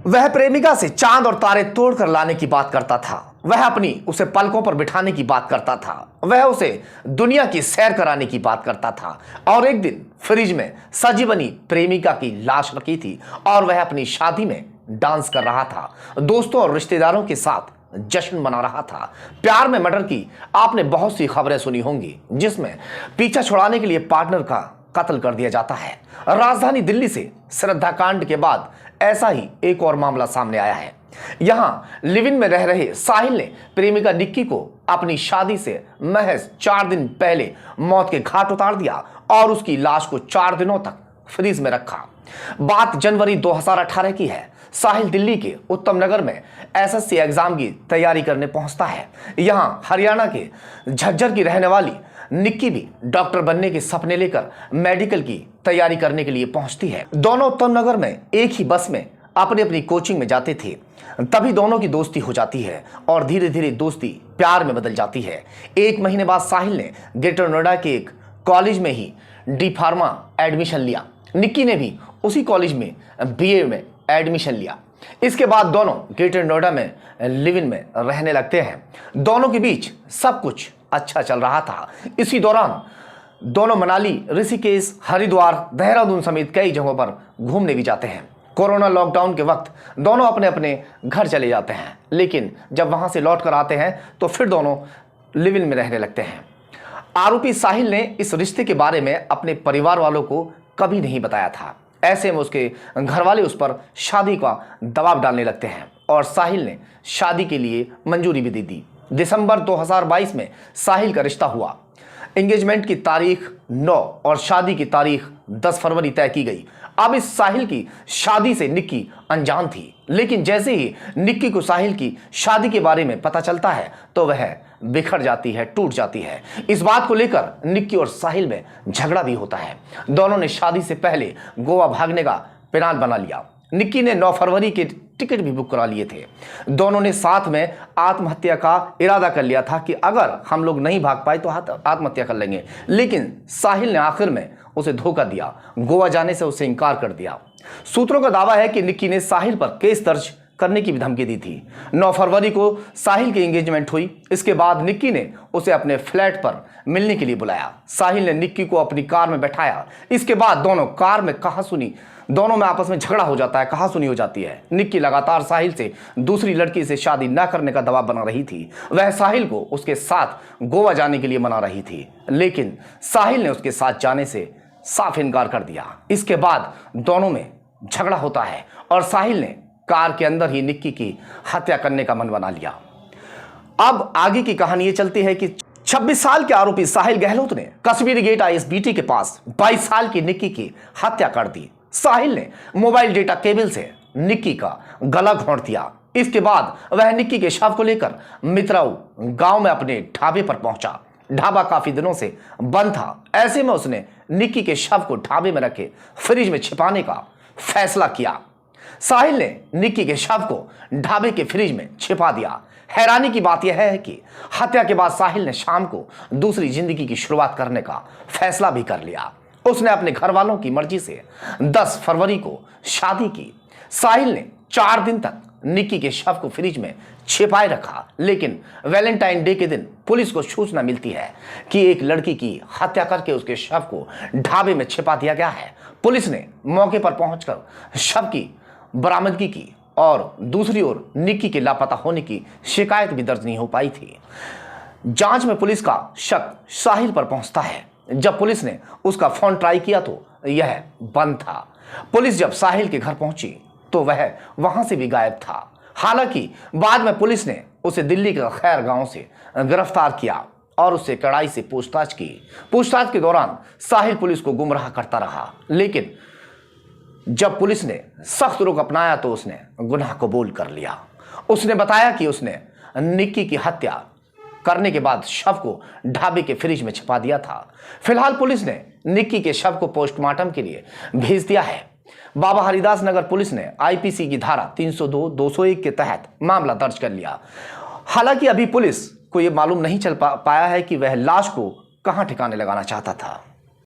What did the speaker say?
वह प्रेमिका से चांद और तारे तोड़कर लाने की बात करता था। वह अपनी उसे पलकों पर बिठाने की बात करता था। वह उसे दुनिया की सैर कराने की बात करता था। और एक दिन फ्रिज में सजी बनी प्रेमिका की लाश रखी थी और वह अपनी शादी में डांस कर रहा था, दोस्तों और रिश्तेदारों के साथ जश्न मना रहा था। प्यार में मर्डर की आपने बहुत सी खबरें सुनी होंगी, जिसमें पीछा छुड़ाने के लिए पार्टनर का कत्ल कर दिया जाता है। राजधानी दिल्ली से श्रद्धा कांड के बाद ऐसा ही एक और मामला सामने आया है। यहां लिव इन में रह रहे साहिल ने प्रेमिका निक्की को अपनी शादी से महज 4 दिन पहले मौत के घाट उतार दिया और उसकी लाश को 4 दिनों तक फ्रीज में रखा। बात जनवरी 2018 की है। साहिल दिल्ली के उत्तम नगर में एसएससी एग्जाम की तैयारी करने पहुंचता है। यहां हरियाणा के झज्जर की रहने वाली निक्की भी डॉक्टर बनने के सपने लेकर मेडिकल की तैयारी करने के लिए पहुंचती है। दोनों उत्तम नगर में एक ही बस में अपनी अपनी कोचिंग में जाते थे। तभी दोनों की दोस्ती हो जाती है और धीरे धीरे दोस्ती प्यार में बदल जाती है। 1 महीने बाद साहिल ने ग्रेटर नोएडा के एक कॉलेज में ही डी फार्मा एडमिशन लिया। निक्की ने भी उसी कॉलेज में बीए में एडमिशन लिया। इसके बाद दोनों ग्रेटर नोएडा में लिव इन में रहने लगते हैं। दोनों के बीच सब कुछ अच्छा चल रहा था। इसी दौरान दोनों मनाली, ऋषिकेश, हरिद्वार, देहरादून समेत कई जगहों पर घूमने भी जाते हैं। कोरोना लॉकडाउन के वक्त दोनों अपने अपने घर चले जाते हैं, लेकिन जब वहां से लौट कर आते हैं तो फिर दोनों लिव इन में रहने लगते हैं। आरोपी साहिल ने इस रिश्ते के बारे में अपने परिवार वालों को कभी नहीं बताया था। ऐसे में उसके घर वाले उस पर शादी का दबाव डालने लगते हैं और साहिल ने शादी के लिए मंजूरी भी दे दी। दिसंबर 2022 में साहिल का रिश्ता हुआ। एंगेजमेंट की तारीख 9 और शादी की तारीख 10 फरवरी तय की गई। अब इस साहिल की शादी से निक्की अनजान थी, लेकिन जैसे ही निक्की को साहिल की शादी के बारे में पता चलता है तो वह बिखर जाती है, टूट जाती है। इस बात को लेकर निक्की और साहिल में झगड़ा भी होता है। दोनों ने शादी से पहले गोवा भागने का प्लान बना लिया। निक्की ने 9 फरवरी के टिकट भी बुक करा लिए थे। दोनों ने साथ में आत्महत्या का इरादा कर लिया था कि अगर हम लोग नहीं भाग पाए तो आत्महत्या कर लेंगे, लेकिन साहिल ने आखिर में उसे धोखा दिया। गोवा जाने से उसे इनकार कर दिया। सूत्रों का दावा है कि निक्की ने साहिल पर केस दर्ज करने की भी धमकी दी थी। 9 फरवरी को साहिल की एंगेजमेंट हुई। इसके बाद निक्की ने उसे अपने फ्लैट पर मिलने के लिए बुलाया। साहिल ने निक्की को अपनी कार में बैठाया। इसके बाद दोनों कार में कहासुनी, दोनों में आपस में झगड़ा हो जाता है, कहासुनी हो जाती है। निक्की लगातार साहिल से दूसरी लड़की से शादी न करने का दबाव बना रही थी। वह साहिल को उसके साथ गोवा जाने के लिए मना रही थी, लेकिन साहिल ने उसके साथ जाने से साफ इनकार कर दिया। इसके बाद दोनों में झगड़ा होता है और साहिल ने कार के अंदर ही निक्की की हत्या करने का मन बना लिया। अब आगे की कहानी ये चलती है कि 26 साल के आरोपी साहिल गहलोत ने कश्मीरी गेट आईएसबीटी के पास 22 साल की निक्की की हत्या कर दी। साहिल ने मोबाइल डेटा केबल से निक्की का गला घोंट दिया। इसके बाद वह निक्की के शव को लेकर मित्राऊ गांव में अपने ढाबे पर पहुंचा। ढाबा काफी दिनों से बंद था। ऐसे में उसने निक्की के शव को ढाबे में रखे फ्रिज में छिपाने का फैसला किया। साहिल ने निक्की के शव को ढाबे के फ्रिज में छिपा दिया। हैरानी की बात यह है कि हत्या के बाद साहिल ने शाम को दूसरी जिंदगी की शुरुआत करने का फैसला भी कर लिया। उसने अपने घर वालों की मर्जी से 10 फरवरी को शादी की। साहिल ने 4 दिन तक निक्की के शव को फ्रिज में छिपाए रखा, लेकिन वैलेंटाइन डे के दिन पुलिस को सूचना मिलती है कि एक लड़की की हत्या करके उसके शव को ढाबे में छिपा दिया गया है। पुलिस ने मौके पर पहुंचकर शव की बरामदगी की और दूसरी ओर निक्की के लापता होने की शिकायत भी दर्ज नहीं हो पाई थी। जांच में पुलिस का शक साहिल पर पहुंचता है। जब पुलिस ने उसका फोन ट्राई किया तो यह बंद था। पुलिस जब साहिल के घर पहुंची तो वह वहां से भी गायब था। हालांकि बाद में पुलिस ने उसे दिल्ली के खैर गांव से गिरफ्तार किया और उससे कड़ाई से पूछताछ की। पूछताछ के दौरान साहिल पुलिस को गुमराह करता रहा, लेकिन जब पुलिस ने सख्त रुख अपनाया तो उसने गुनाह कबूल कर लिया। उसने बताया कि उसने निक्की की हत्या करने के बाद शव को ढाबे के फ्रिज में छिपा दिया था। फिलहाल पुलिस ने निक्की के शव को पोस्टमार्टम के लिए भेज दिया है। बाबा हरिदास नगर पुलिस ने आईपीसी की धारा 302, 201 के तहत मामला दर्ज कर लिया। हालांकि अभी पुलिस को यह मालूम नहीं चल पाया है कि वह लाश को कहां ठिकाने लगाना चाहता था।